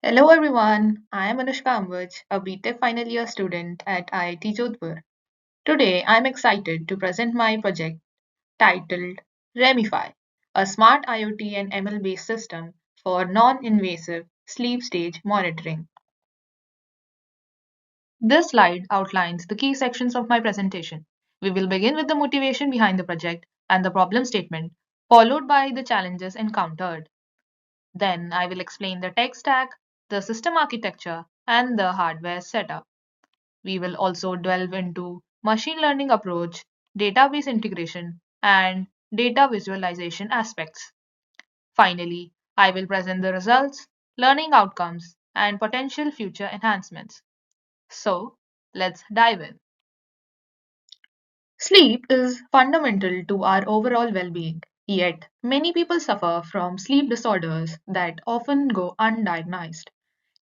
Hello everyone, I am Anushka Ambaj, a BTech final year student at IIT Jodhpur. Today I am excited to present my project titled REMify, a smart IoT and ML based system for non-invasive sleep stage monitoring. This slide outlines the key sections of my presentation. We will begin with the motivation behind the project and the problem statement, followed by the challenges encountered. Then I will explain the tech stack, the system architecture, and the hardware setup. We will also delve into machine learning approach, database integration, and data visualization aspects. Finally, I will present the results, learning outcomes, and potential future enhancements. So, let's dive in. Sleep is fundamental to our overall well being, yet, many people suffer from sleep disorders that often go undiagnosed.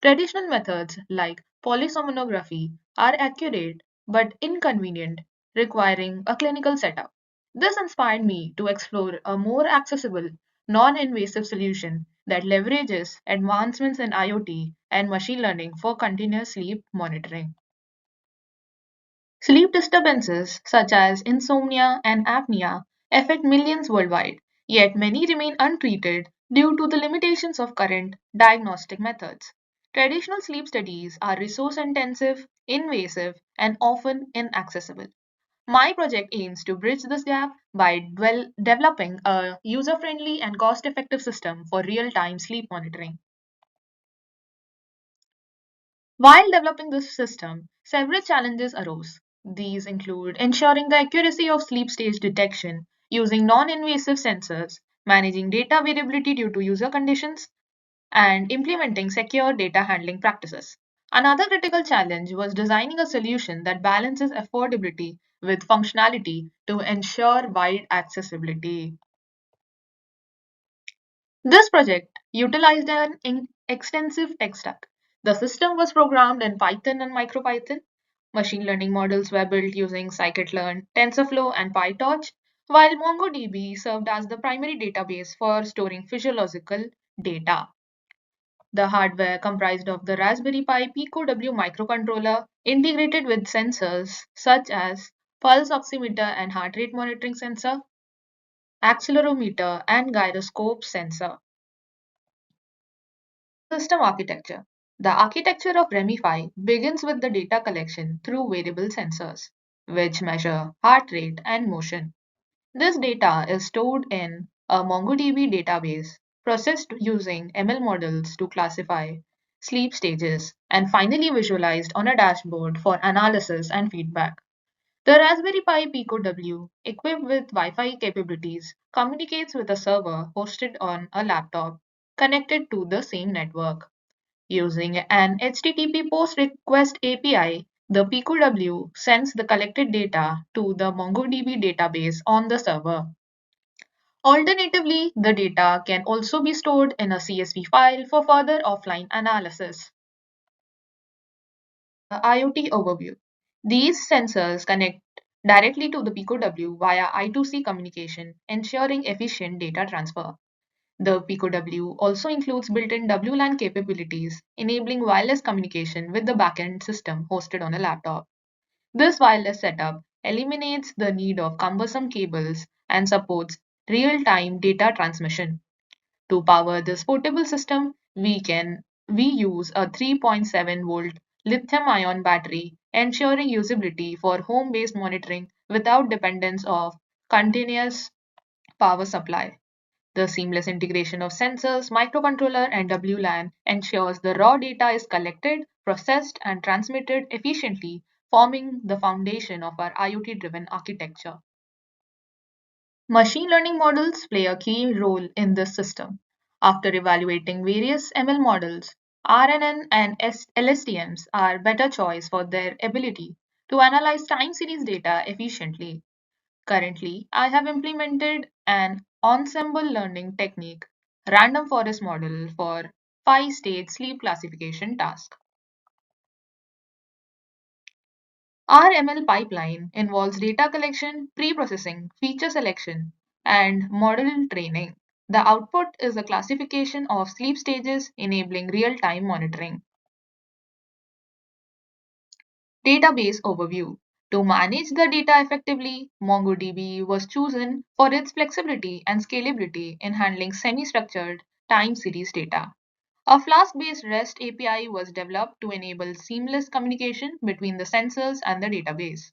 Traditional methods like polysomnography are accurate but inconvenient, requiring a clinical setup. This inspired me to explore a more accessible, non invasive solution that leverages advancements in IoT and machine learning for continuous sleep monitoring. Sleep disturbances such as insomnia and apnea affect millions worldwide, yet many remain untreated due to the limitations of current diagnostic methods. Traditional sleep studies are resource intensive, invasive, and often inaccessible. My project aims to bridge this gap by developing a user friendly and cost effective system for real time sleep monitoring. While developing this system, several challenges arose. These include ensuring the accuracy of sleep stage detection using non invasive sensors, managing data variability due to user conditions, and implementing secure data handling practices. Another critical challenge was designing a solution that balances affordability with functionality to ensure wide accessibility. This project utilized an extensive tech stack. The system was programmed in Python and MicroPython. Machine learning models were built using scikit-learn, TensorFlow, and PyTorch, while MongoDB served as the primary database for storing physiological data. The hardware comprised of the Raspberry Pi Pico W microcontroller integrated with sensors such as pulse oximeter and heart rate monitoring sensor, accelerometer, and gyroscope sensor. System architecture. The architecture of REMify begins with the data collection through wearable sensors, which measure heart rate and motion. This data is stored in a MongoDB database, processed using ML models to classify sleep stages, and finally visualized on a dashboard for analysis and feedback. The Raspberry Pi Pico W, equipped with Wi Fi capabilities, communicates with a server hosted on a laptop connected to the same network. Using an HTTP POST request API, the PicoW sends the collected data to the MongoDB database on the server. Alternatively, the data can also be stored in a CSV file for further offline analysis. IoT overview. These sensors connect directly to the PicoW via I2C communication, ensuring efficient data transfer. The PicoW also includes built-in WLAN capabilities, enabling wireless communication with the backend system hosted on a laptop. This wireless setup eliminates the need of cumbersome cables and supports real-time data transmission. To power this portable system, we use a 3.7-volt lithium-ion battery, ensuring usability for home-based monitoring without dependence of continuous power supply. The seamless integration of sensors, microcontroller, and WLAN ensures the raw data is collected, processed, and transmitted efficiently, forming the foundation of our IoT driven architecture. Machine learning models play a key role in this system. After evaluating various ML models, RNN and LSTMs are better choice for their ability to analyze time series data efficiently. Currently, I have implemented an ensemble learning technique, random forest model for 5 stage sleep classification task. Our ML pipeline involves data collection, pre-processing, feature selection, and model training. The output is a classification of sleep stages enabling real-time monitoring. Database overview. To manage the data effectively, MongoDB was chosen for its flexibility and scalability in handling semi-structured time series data. A Flask-based REST API was developed to enable seamless communication between the sensors and the database.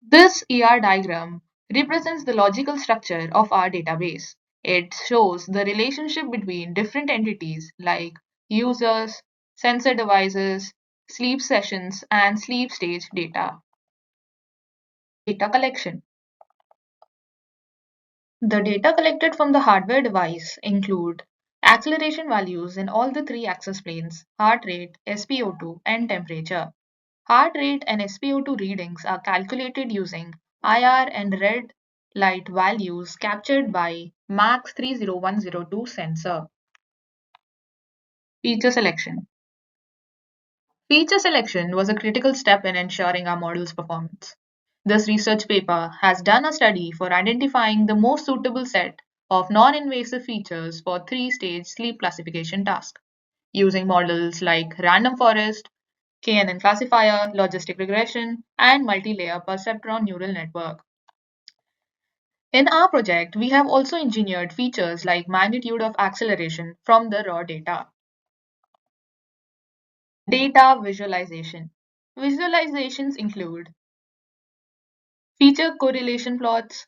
This ER diagram represents the logical structure of our database. It shows the relationship between different entities like users, sensor devices, sleep sessions, and sleep stage data. Data collection. The data collected from the hardware device include acceleration values in all the three access planes, heart rate, SpO2, and temperature. Heart rate and SpO2 readings are calculated using IR and red light values captured by MAX 30102 sensor. Feature selection. Feature selection was a critical step in ensuring our model's performance. This research paper has done a study for identifying the most suitable set of non-invasive features for three-stage sleep classification task, using models like random forest, KNN classifier, logistic regression, and multi-layer perceptron neural network. In our project, we have also engineered features like magnitude of acceleration from the raw data. Data visualization. Visualizations include feature correlation plots,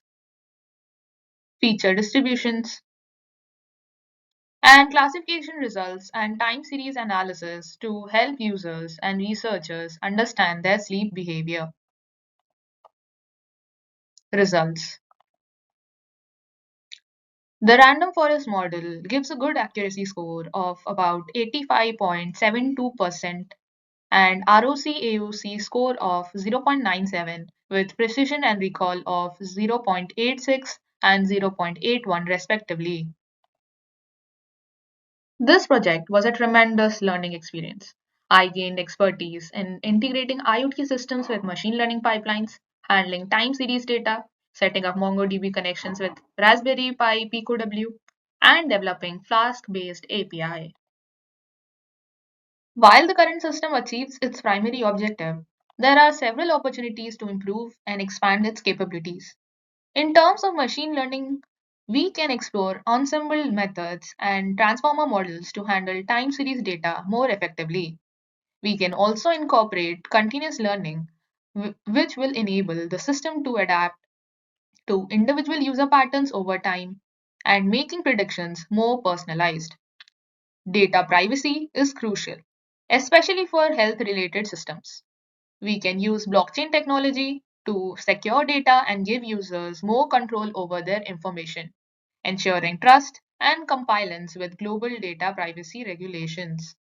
feature distributions, and classification results and time series analysis to help users and researchers understand their sleep behavior. Results. The random forest model gives a good accuracy score of about 85.72% and ROC-AOC score of 0.97 with precision and recall of 0.86 and 0.81 respectively. This project was a tremendous learning experience. I gained expertise in integrating IoT systems with machine learning pipelines, handling time series data, setting up MongoDB connections with Raspberry Pi PicoW, and developing Flask-based API. While the current system achieves its primary objective, there are several opportunities to improve and expand its capabilities. In terms of machine learning, we can explore ensemble methods and transformer models to handle time series data more effectively. We can also incorporate continuous learning, which will enable the system to adapt to individual user patterns over time and making predictions more personalized. Data privacy is crucial, especially for health related systems. We can use blockchain technology to secure data and give users more control over their information, ensuring trust and compliance with global data privacy regulations.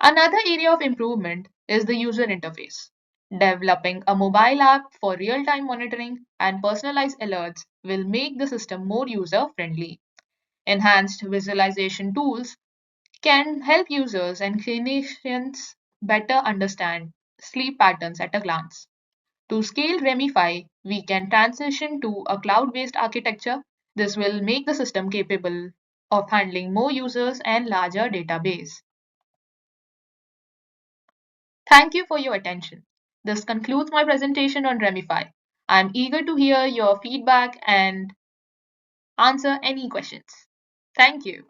Another area of improvement is the user interface. Developing a mobile app for real time monitoring and personalized alerts will make the system more user friendly. Enhanced visualization tools can help users and clinicians better understand sleep patterns at a glance. To scale REMify, we can transition to a cloud based architecture. This will make the system capable of handling more users and larger database. Thank you for your attention. This concludes my presentation on REMify. I'm eager to hear your feedback and answer any questions. Thank you.